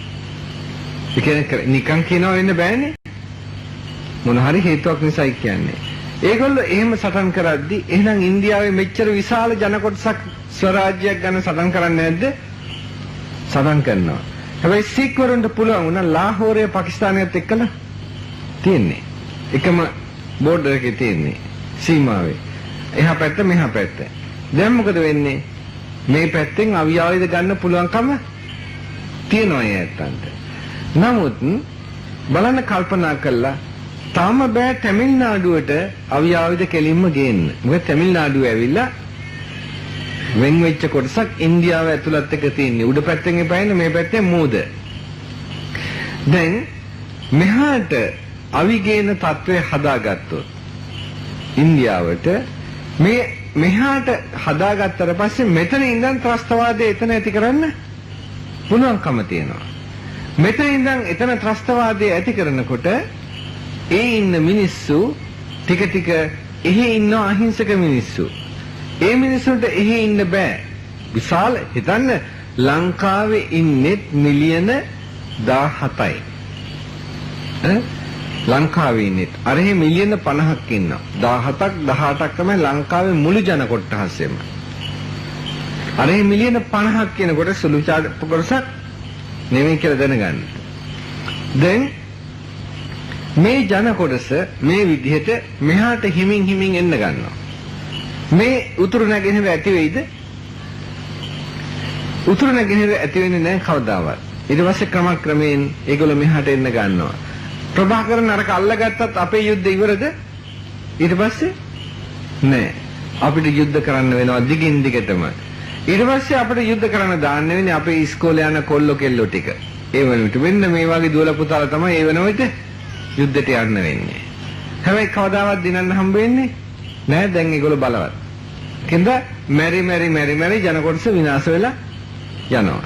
ඒ කියන්නේ නිකන් කියනවා වෙන්න බෑනේ. මොන හරි හේතුවක් නිසායි කියන්නේ. ඒගොල්ලෝ එහෙම සටන් කරද්දී එහෙනම් ඉන්දියාවේ මෙච්චර විශාල ජන කොටසක් ස්වරාජ්‍යයක් ගන්න සටන් කරන්නේ නැද්ද? සටන් කරනවා. හැබැයි සික්වරුන්ට පුළුවන් වුණා ලාහෝරේ පාකිස්තානයත් එක්කලා තියෙන්නේ. එකම බෝඩර් එකේ තියෙන්නේ සීමාවේ. එහා පැත්ත මෙහා පැත්ත. දැන් මොකද වෙන්නේ? මේ පැත්තෙන් අවියාවිද ගන්න පුළුවන්කම තියෙනවා ඇත්තන්ට. නමුත් බලන්න කල්පනා කළා තාම බෑ තමිල්නාඩුවට අවියාවිද කෙලින්ම ගේන්න. මොකද තමිල්නාඩුව ඇවිල්ලා වෙන් වෙච්ච කොටසක් ඉන්දියාව ඇතුළත් එක තියෙන්නේ. උඩ පැත්තෙන් එපයින් මේ පැත්තෙන් මූද. දැන් මෙහාට අවිගේන තත්ත්වය හදාගත්තොත් ඉන්දියාවට මේ මෙහාට හදාගත්තට පස්සේ මෙතන ඉඳන් ත්‍රස්තවාදය එතන ඇති කරන්න පුළුවන්කම තියෙනවා. මෙතන ඉඳන් එතන ත්‍රස්තවාදයේ ඇති කරනකොට ඒ ඉන්න මිනිස්සු ටික ටික එහි ඉන්න අහිංසක මිනිස්සු. ඒ මිනිස්සුන්ට එහි ඉන්න බෑ. විශාල හිතන්න ලංකාවේ ඉන්නේ මිලියන 17යි. ලංකාවේ ඉන්නේ. අර එහි මිලියන 50ක් ඉන්නවා. 17ක් 18ක් තමයි ලංකාවේ මුළු ජන කොට්ටාසෙම. අර එහි මිලියන 50ක් කියනකොට සුළු කොටසක් නෙමෙයි කියලා දැනගන්න. දැන් මේ ජන කොටස මේ විදිහට මෙහාට හිමින් හිමින් එන්න ගන්නවා. මේ උතුරු නැගෙනහිර ඇති වෙයිද? උතුරු නැගෙනහිර ඇති වෙන්නේ නැහැ කවදාවත්. ඊට පස්සේ ක්‍රමක්‍රමයෙන් ඒගොල්ලෝ මෙහාට එන්න ගන්නවා. ප්‍රභාකරන් අරක අල්ලගත්තත් අපේ යුද්ධය ඉවරද? ඊට පස්සේ නෑ. අපිට යුද්ධ කරන්න වෙනවා දිගින් දිගටම. ඊට පස්සේ අපිට යුද්ධ කරන්න දාන්න වෙන්නේ අපේ ඉස්කෝලේ යන කොල්ලෝ කෙල්ලෝ ටික. ඒ වෙනුවට මෙන්න මේ වගේ දුවලා පුතාලා තමයි ඒ වෙනුවට යුද්ධයට යන්න වෙන්නේ. හැබැයි කවදාවත් දිනන්න හම්බ වෙන්නේ නෑ. දැන් ඒගොල්ලෝ බලවත්. කින්ද මෙරි ජන කොටස විනාශ වෙලා යනවා.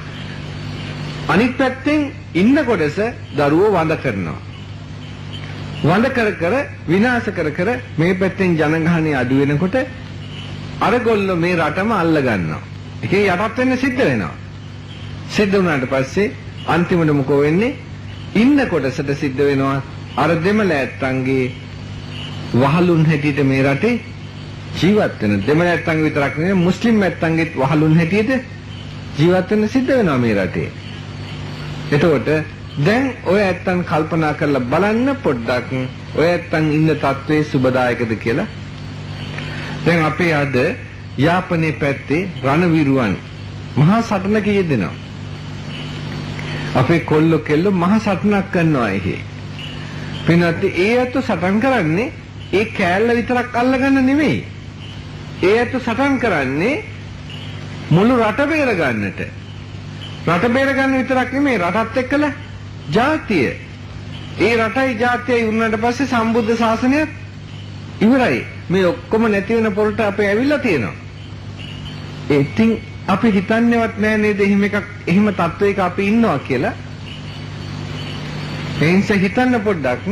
අනිත් පැත්තෙන් ඉන්න කොටස දරුවෝ වඳ කරනවා. වඳ කර විනාශ කර මේ පැත්තෙන් ජනගහනය අඩු වෙනකොට අරගොල්ලෝ මේ රටම අල්ල ගන්නවා. ඒකේ යටත් වෙන්න සිද්ධ වෙනවා. සිද්ධ වුණාට පස්සේ අන්තිමට මොකෝ වෙන්නේ? ඉන්න කොටසට සිද්ධ වෙනවා අර දෙමළ ඇත්තන්ගේ වහලුන් හැටියට මේ රටේ ජීවත් වෙන. දෙමළ ඇත්තන් විතරක් නෙවෙයි මුස්ලිම් ඇත්තන්ගෙත් වහලුන් හැටියට ජීවත් වෙන්න සිද්ධ වෙනවා මේ රටේ. එතකොට දැන් ඔය ඇත්තන් කල්පනා කරලා බලන්න පොඩ්ඩක් ඔය ඇත්තන් ඉන්න තත්ත්වයේ සුබදායකද කියලා. දැන් අපේ අද යාපනයේ පැත්තේ රණවිරුවන් මහා සටනක යෙදෙනවා. අපේ කොල්ලෝ කෙල්ලෝ මහා සටනක් කරනවා එහි. පින්වත් ඒ ඇත්ත සටන් කරන්නේ ඒ කෑල්ල විතරක් අල්ලගන්න නෙමෙයි. ඒ ඇත්ත සටන් කරන්නේ මුළු රට බේර ගන්නට. රට බේර ගන්න විතරක් නෙමෙයි රටත් එක්කලා ජාතිය. ඒ රටයි ජාතියයි වුණාට පස්සේ සම්බුද්ධ ශාසනය ඉවරයි. මේ ඔක්කොම නැති වෙන පොරට අපේ ඇවිල්ලා තියෙනවා. ඉතින් අපි හිතන්නේවත් නෑ නේද එහෙම තත්වයක අපි ඉන්නවා කියලා. එයින්ස හිතන්න පොඩ්ඩක්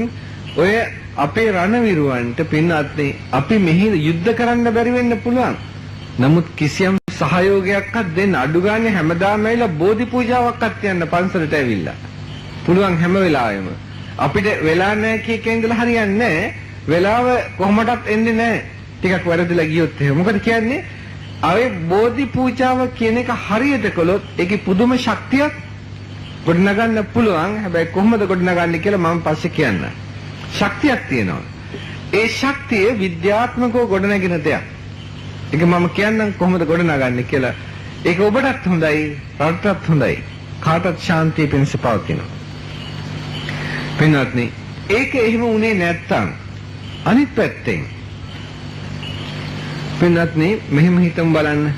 ඔය අපේ රණවිරුවන්ට පින්වත්නි අපි මෙහි යුද්ධ කරන්න බැරි වෙන්න පුළුවන්. නමුත් කිසියම් සහයෝගයක්වත් දෙන්න අඩු ගානේ හැමදාම ඇවිල්ලා බෝධි පූජාවක්වත් තියන්න පන්සලට ඇවිල්ලා. පුළුවන් හැම වෙලාවෙම. අපිට වෙලා නැහැ කීකෙන් ඉඳලා හරියන්නේ නැහැ. වෙලාව කොහොමදත් එන්නේ නැහැ. ටිකක් වැරදිලා ගියොත් එහෙම. මොකද කියන්නේ? අවේ බෝධි පූජාව කියන එක හරියට කළොත් ඒකේ පුදුම ශක්තියක් ගොඩනගන්න පුළුවන්. හැබැයි කොහොමද ගොඩනගන්නේ කියලා මම පස්සේ කියන්න. ශක්තියක් තියෙනවා. ඒ ශක්තිය විද්‍යාත්මකව ගොඩනගෙන දෙයක්. ඒක මම කියන්නම් කොහොමද ගොඩනගන්නේ කියලා. ඒක ඔබටත් හොඳයි, රටටත් හොඳයි. කාටත් ශාන්තිය පිණිස පවතිනවා. පින්වත්නි, ඒක එහෙම උනේ නැත්තම් අනිත් පැත්තෙන් පින්වත්නි මෙහෙම හිතමු බලන්න.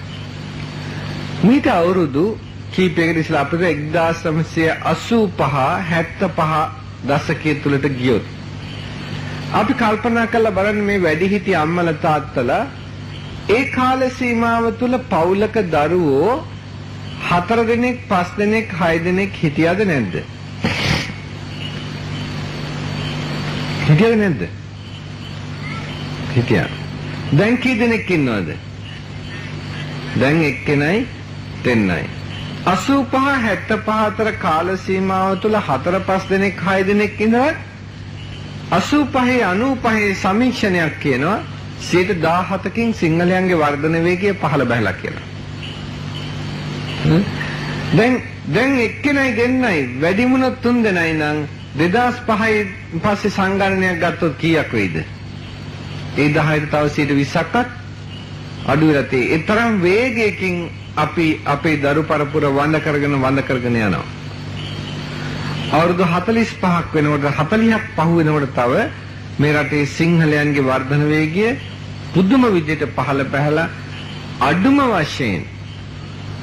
මීට අවුරුදු කීපයකට ඉස්සෙල්ලා අපිට 1985 දශකයේ තුලට ගියොත් අපි කල්පනා කරලා බලන්න මේ වැඩිහිටි අම්මලා තාත්තලා ඒ කාල සීමාව තුල පවුලක දරුවෝ 4 දෙනෙක් 5 දෙනෙක් 6 දෙනෙක් හිටියද නැද්ද? හිටියද නැද්ද? හිටියා. දැන් කී දෙනෙක් ඉන්නවද? දැන් එක්කෙනයි දෙන්නයි. 85 75 අතර කාල සීමාව තුල 4 5 දෙනෙක් 6 දෙනෙක් ඉඳලා 85 95 සමීක්ෂණයක් කියනවා 17%කින් සිංහලයන්ගේ වර්ධන වේගය පහළ බැලලා කියලා. දැන් එක්කෙනයි දෙන්නයි වැඩිමුණොත් 3 දෙනයි නම් 2005 පස්සේ සංගණනයක් ගත්තොත් කීයක් වෙයිද? ඒ 10ට තව 20%ක්වත් අඩු වෙලා තියෙයි. ඒ තරම් වේගයකින් අපි අපේ දරු පරපුර වඳ කරගෙන යනවා. අවුරුදු 45ක් වෙනකොට 40ක් පහු වෙනකොට තව මේ රටේ සිංහලයන්ගේ වර්ධන වේගය පුදුම විදිහට පහළ පැහැලා අඩුම වශයෙන්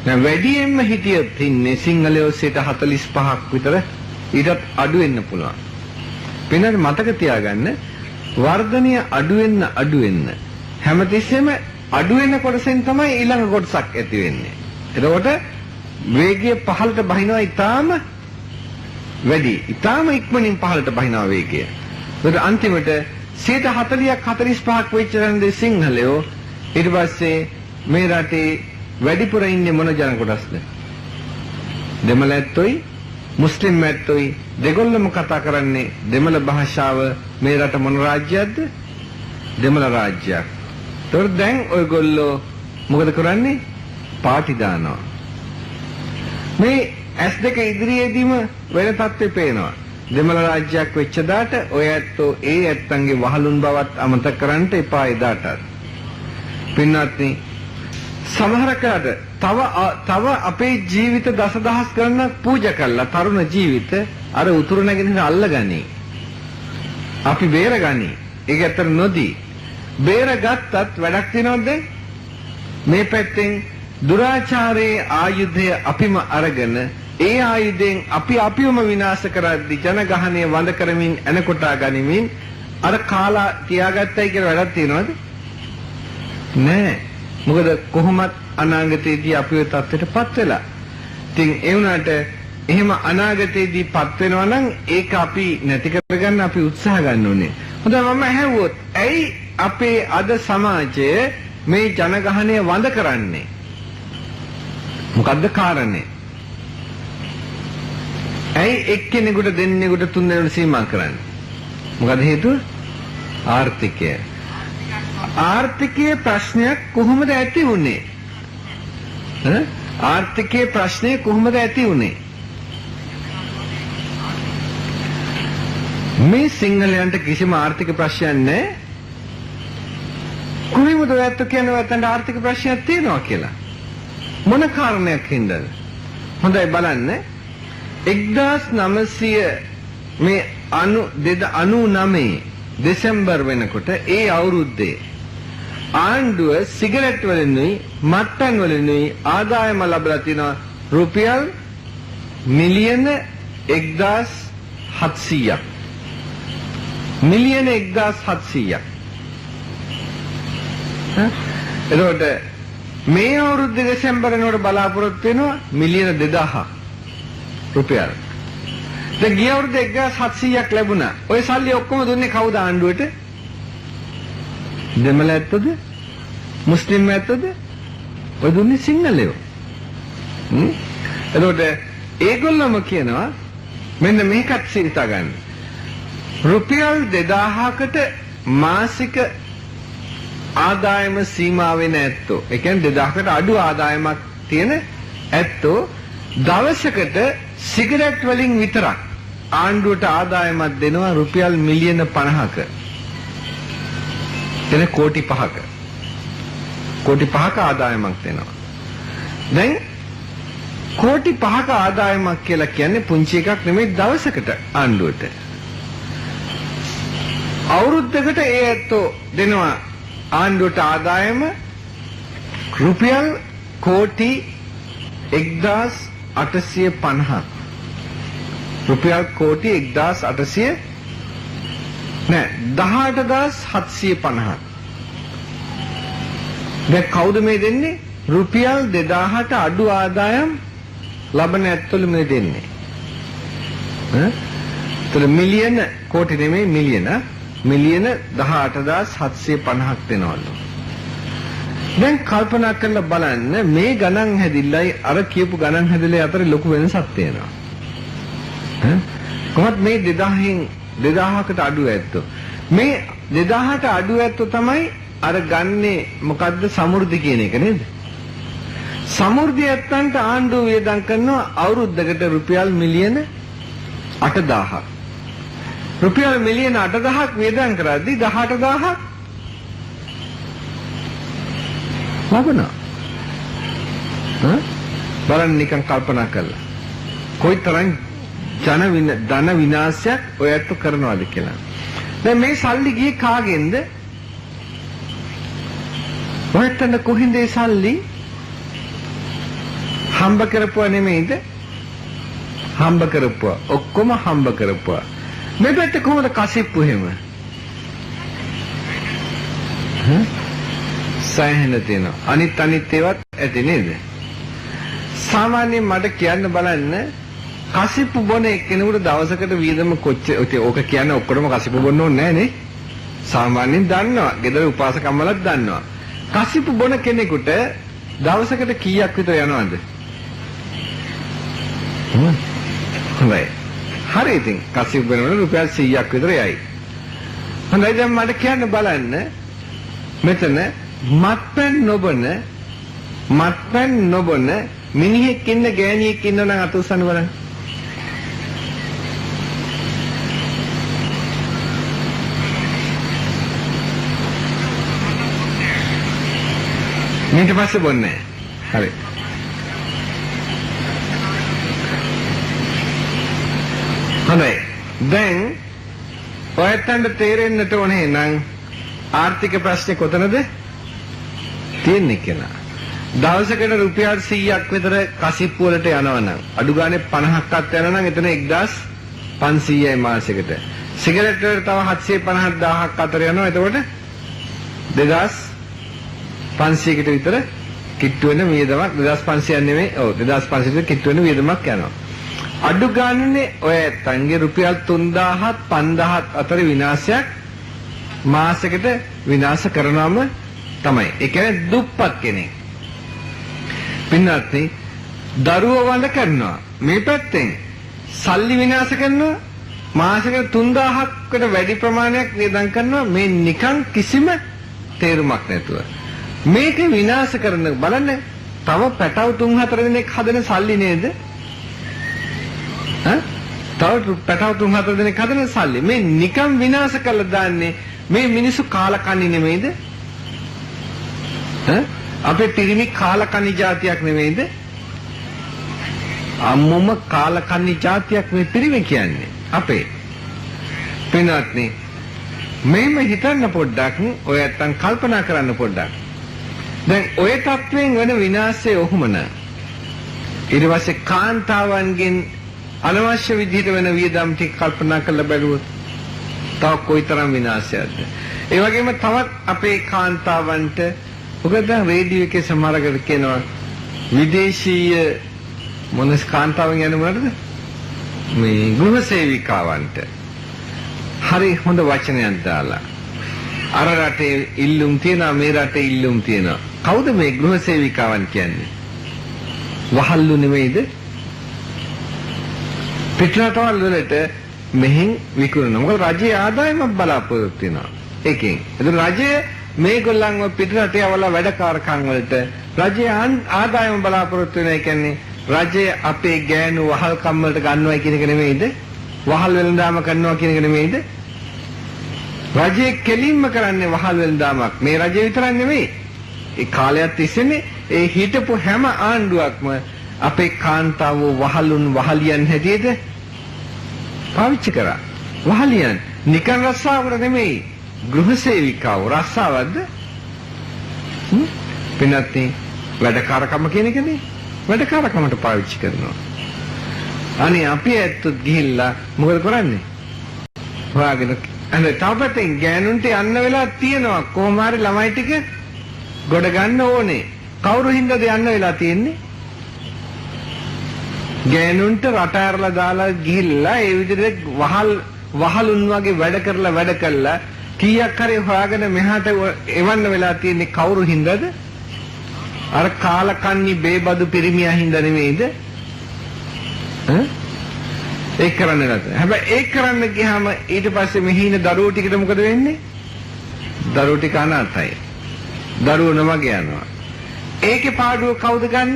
දැන් වැඩියෙන්ම හිටියොත් ඉන්නේ සිංහලයෝ 45ක් විතර ඊටත් අඩු වෙන්න පුළුවන්. වෙනද මතක තියාගන්න වර්ධනය අඩු වෙන්න හැමතිස්සෙම අඩු වෙන කොටසෙන් තමයි ඊළඟ කොටසක් ඇති වෙන්නේ. එතකොට වේගය පහළට බහිනවා ඊටාම වැඩි. ඊටාම ඉක්මනින් පහළට බහිනවා වේගය. ඒකට අන්තිමට 40%ක් 45ක් වෙච්ච රන්දේ සිංහලයෝ ඊට පස්සේ මේ රටේ වැඩිපුර ඉන්නේ මොන ජන කොටස්ද? දෙමළ ඇත්තොයි මුස්ලිම් ඇත්තොයි දෙගොල්ලම කතා කරන්නේ දෙමළ භාෂාව. මේ රට මොන රාජ්‍යයක්ද? දෙමළ රාජ්‍යයක්. ඒතකොට දැන් ඔයගොල්ලෝ මොකද කරන්නේ? පාටි දානවා. මේ S2 ඉදිරියේදීම වෙන තත්ත්වෙ පේනවා. දෙමළ රාජ්‍යයක් වෙච්ච දාට ඔය ඇත්තෝ ඒ ඇත්තන්ගේ වහලුන් බවත් අමතක කරන්න එපා එදාටත්. පින්වත්නි සමහරකට තව අපේ ජීවිත දසදහස් ගණනක් පූජා කළා තරුණ ජීවිත අර උතුරු නැගෙනහිර අල්ලගනි. අපි බේරගනි. ඒක ඇත්තට නොදී. බේරගත්තත් වැඩක් තියනවද? මේ පැත්තෙන් දුරාචාරයේ ආයුධය අපිම අරගෙන ඒ ආයුධයෙන් අපිවම විනාශ කරද්දී ජනගහනය වඳ කරමින් එනකොටා ගනිමින් අර කාලා තියාගත්තයි කියලා වැඩක් තියනවද? නෑ. මොකද කොහොමත් අනාගතයේදී අපි ඔය තත්ත්වයටපත් වෙලා. ඉතින් ඒ වුණාට එහෙම අනාගතයේදීපත් වෙනවා නම් ඒක අපි නැති කරගන්න අපි උත්සාහ ගන්න ඕනේ. හොඳයි මම ඇහුවොත් ඇයි අපේ අද සමාජය මේ ජනගහනය වඳ කරන්නේ? මොකද්ද කාරණේ? ඇයි එක්කෙනෙකුට දෙන්නෙකුට තුන්දෙනෙකුට සීමා කරන්නේ? මොකද හේතුව? ආර්ථිකය. ආර්ථිකයේ ප්‍රශ්නයක් කොහොමද ඇති වුනේ? ආර්ථිකයේ ප්‍රශ්නේ කොහොමද ඇති වුනේ? මේ සිංහලයන්ට කිසිම ආර්ථික ප්‍රශ්නයක් නැහැ. කොහොමද ඔයත් කියන්නේ ඔයන්ට ආර්ථික ප්‍රශ්නයක් තියෙනවා කියලා? මොන කාරණයක් හින්දාද? හොඳයි බලන්න. 1900 මේ 99 දෙසැම්බර් වෙනකොට ඒ අවුරුද්දේ ආණ්ඩුව සිගරට් වලිනුයි මට්ටන් වලිනුයි ආදායම ලැබලා තිනවා රුපියල් මිලියන 1700ක්. මිලියන 1700ක්. එතකොට මේ අවුරුද්දේ දෙසැම්බර් වෙනකොට බලාපොරොත්තු වෙනවා මිලියන 2000ක් රුපියල්. දැන් ගිය අවුරුද්දේ 1700ක් ලැබුණා. ඔය සල්ලි ඔක්කොම දුන්නේ කවුද ආණ්ඩුවට? දෙමළ ඇත්තද? මුස්ලිම් ඇත්තද? ඔය දුන්නේ සිංහලයෝ. එතකොට ඒගොල්ලොම කියනවා මෙන්න මේකත් සිතා ගන්න. රුපියල් 2000කට මාසික ආදායම සීමා වෙන ඇත්තෝ. ඒ කියන්නේ 2000කට අඩු ආදායමක් තියෙන ඇත්තෝ දවසකට සිගරට් වලින් විතරක් ආණ්ඩුවට ආදායමක් දෙනවා රුපියල් මිලියන 50ක. එතන කෝටි 5ක. කෝටි 5ක ආදායමක් දෙනවා. දැන් කෝටි 5ක ආදායමක් කියලා කියන්නේ පුංචි එකක් නෙමෙයි දවසකට ආණ්ඩුවට. අවුරුද්දකට ඒ ඇත්තෝ දෙනවා ආණ්ඩුවට ආදායම රුපියල් කෝටි 1850ක්. රුපියල් කෝටි 1800 නෑ 18750ක්. දැන් කවුද මේ දෙන්නේ? රුපියල් 2000ට අඩු ආදායම් ලබන ඇත්තොලු මේ දෙන්නේ. ඒතර මිලියන කෝටි නෙමෙයි මිලියන 18750ක් දෙනවලු. දැන් කල්පනා කරලා බලන්න මේ ගණන් හැදිල්ලයි අර කියපු ගණන් හැදිල්ලේ අතර ලොකු වෙනසක් තියෙනවා. කොහොමද මේ 2000කට අඩු ඇත්තෝ? මේ 2000ට අඩු ඇත්තෝ තමයි අර ගන්නේ මොකද්ද සමෘද්ධි කියන එක නේද? සමෘද්ධි ඇත්තන්ට ආණ්ඩුව වියදම් කරනවා අවුරුද්දකට රුපියල් මිලියන 8000ක්. රුපියල් මිලියන 8000ක් වියදම් කරද්දී 18000ක් ලබනවා. බලන්න නිකන් කල්පනා කරලා. කොයිතරම් ධන විනාශයක් ඔයත් කරනවාද කියලා. දැන් මේ සල්ලි ගියේ කාගෙන්ද? ඔයත් කොහෙන්ද ඒ සල්ලි හම්බ කරපුවා නෙමෙයිද? හම්බ කරපුවා. ඔක්කොම හම්බ කරපුවා. මේ පැත්තේ කොහොමද කසිප්පු එහෙම? සෑහෙන තියෙනවා. අනිත් ඒවත් ඇති නේද? සාමාන්‍යයෙන් මට කියන්න බලන්න කසිප්පු බොන එක්කෙනෙකුට දවසකට වියදම කොච්චර ඕක කියන්නේ ඔක්කොම කසිප්පු බොන්න ඕනේ නැහැ නේ. සාමාන්‍යයෙන් දන්නවා. ගෙදර උපාසකම්මලත් දන්නවා. කසිප්පු බොන කෙනෙකුට දවසකට කීයක් විතර යනවද? හොඳයි. හරි ඉතින් කසිප්පු බොනවල රුපියල් 100ක් විතර යයි. හොඳයි දැන් මට කියන්න බලන්න මෙතන මත්පැන් නොබන මිනිහෙක් ඉන්න ගෑණියෙක් ඉන්නව නම් අත උස්සන්න බලන්න. ඊට පස්සේ බොන්නේ. හරි. හොඳයි. දැන් ඔයයන්ට තේරෙන්නට ඕනේ නම් ආර්ථික ප්‍රශ්නේ කොතනද තියෙන්නේ කියලා. දවසකට රුපියල් 100ක් විතර කසිප්පු වලට යනවනම් අඩු ගානේ 50ක්වත් යනවනම් එතන 1500යි මාසෙකට. සිගරට් වලට තව 750,000ක් අතර යනවා. එතකොට 2500කට විතර කිට්ටු වෙන වියදමක් 2500ක් නෙමෙයි. ඔව් 2500 කට කිට්ටු වෙන වියදමක් යනවා. අඩු ගානේ ඔය තංගේ රුපියල් 3000ත් 5000ත් අතර විනාශයක් මාසෙකට විනාශ කරනවම තමයි. ඒ කියන්නේ දුප්පත් කෙනෙක්. පින්වත්නි දරුවෝ වඳ කරනවා. මේ පැත්තෙන් සල්ලි විනාශ කරනවා. මාසෙකට 3000කට වැඩි ප්‍රමාණයක් වියදම් කරනවා. මේ නිකන් කිසිම තේරුමක් නැතුව. මේක විනාශ කරන බලන්න තව පැටව 3-4 දිනක් හදන සල්ලි නේද? තව පැටව 3-4 දිනක් හදන සල්ලි. මේ නිකන් විනාශ කරලා දාන්නේ මේ මිනිස්සු කාලකන්ණි නෙමෙයිද? අපේ පිරිමි කාලකන්ණි జాතියක් නෙමෙයිද? අම්මම කාලකන්ණි జాතියක් මේ පිරිමි කියන්නේ. අපේ පින්වත්නි මේම හිතන්න පොඩ්ඩක් ඔය නැත්තම් කල්පනා කරන්න පොඩ්ඩක්. දැන් ඔය තත්වයෙන් වෙන විනාශය ඔහුමන. ඊට පස්සේ කාන්තාවන්ගෙන් අනවශ්‍ය විදිහට වෙන වියදම් ටික කල්පනා කරලා බැලුවොත් තව කොයිතරම් විනාශයක්ද. ඒ වගේම තවත් අපේ කාන්තාවන්ට මොකද රේඩියෝ එකේ සමහරකට කියනවා විදේශීය මොනස් කාන්තාවන් යන මොනවද? මේ ගෘහ සේවිකාවන්ට හරි හොඳ වචනයක් දාලා අර රටේ ඉල්ලුම් තියනවා මේ රටේ ඉල්ලුම් තියනවා. කවුද මේ ගෘහ සේවිකාවන් කියන්නේ? වහල්ලු නෙමෙයිද? පිටරටවල් වලට මෙහෙන් විකුණනවා. මොකද රජයේ ආදායමක් බලාපොරොත්තු වෙනවා. ඒකෙන්. ඒතර රජය මේගොල්ලන්ව පිටරටේ අවල වැඩකාරකම් වලට රජයේ ආදායම බලාපොරොත්තු වෙනවා. ඒ කියන්නේ රජය අපේ ගෑනු වහල්කම් වලට ගන්නවා කියන එක නෙමෙයිද? වහල් වෙළඳාම කරනවා කියන එක නෙමෙයිද? රජයේ කෙලින්ම කරන්නේ වහල් වෙළඳාමක්. මේ රජය විතරක් නෙමෙයි. ඒ කාලයක් තිස්සේනේ ඒ හිටපු හැම ආණ්ඩුවක්ම අපේ කාන්තාවෝ වහලුන් වහලියන් හැටියට පාවිච්චි කරා. වහලියන් නිකන් රස්සාවකට නෙමෙයි. ගෘහ සේවිකාව රස්සාවක්ද? පින්වත්නි වැඩකාරකම කියන එකනේ. වැඩකාරකමට පාවිච්චි කරනවා. අනේ අපි ඇත්තොත් ගිහිල්ලා මොකද කරන්නේ? හොයාගෙන අනේ තාපතෙන් ගෑනුන්ට යන්න වෙලා තියෙනවා. කොහොම හරි ළමයි ටික ගොඩ ගන්න ඕනේ. කවුරු හින්දාද යන්න වෙලා තියෙන්නේ? ගෑනුන්ට රට ඇරලා දාලා ගිහිල්ලා ඒ විදිහට වහලුන් වගේ වැඩ කරලා කීයක් හරි හොයාගෙන මෙහාට එවන්න වෙලා තියෙන්නේ කවුරු හින්දාද? අර කාලකන්ණි බේබදු පිරිමියා හින්දා නෙමෙයිද? ඒක කරන්න නැත. හැබැයි ඒක කරන්න ගියාම ඊට පස්සේ මෙහි ඉන්න දරුවෝ ටිකට මොකද වෙන්නේ? දරුවෝ ටික අනාථයි. දරුවෝ නමග යනවා. ඒකේ පාඩුව කවුද ගන්න?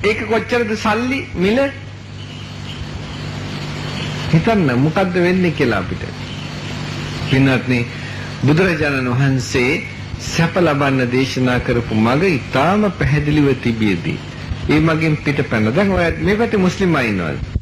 ඒක කොච්චරද සල්ලි මිල? හිතන්න මොකද්ද වෙන්නේ කියලා අපිට. පින්වත්නි බුදුරජාණන් වහන්සේ සැප ලබන්න දේශනා කරපු මඟ ඊටාම පැහැදිලිව තිබියදී ඒ මගින් පිටපැන. දැන් ඔය මේ පැත්තේ මුස්ලිම් අය ඉන්නවද?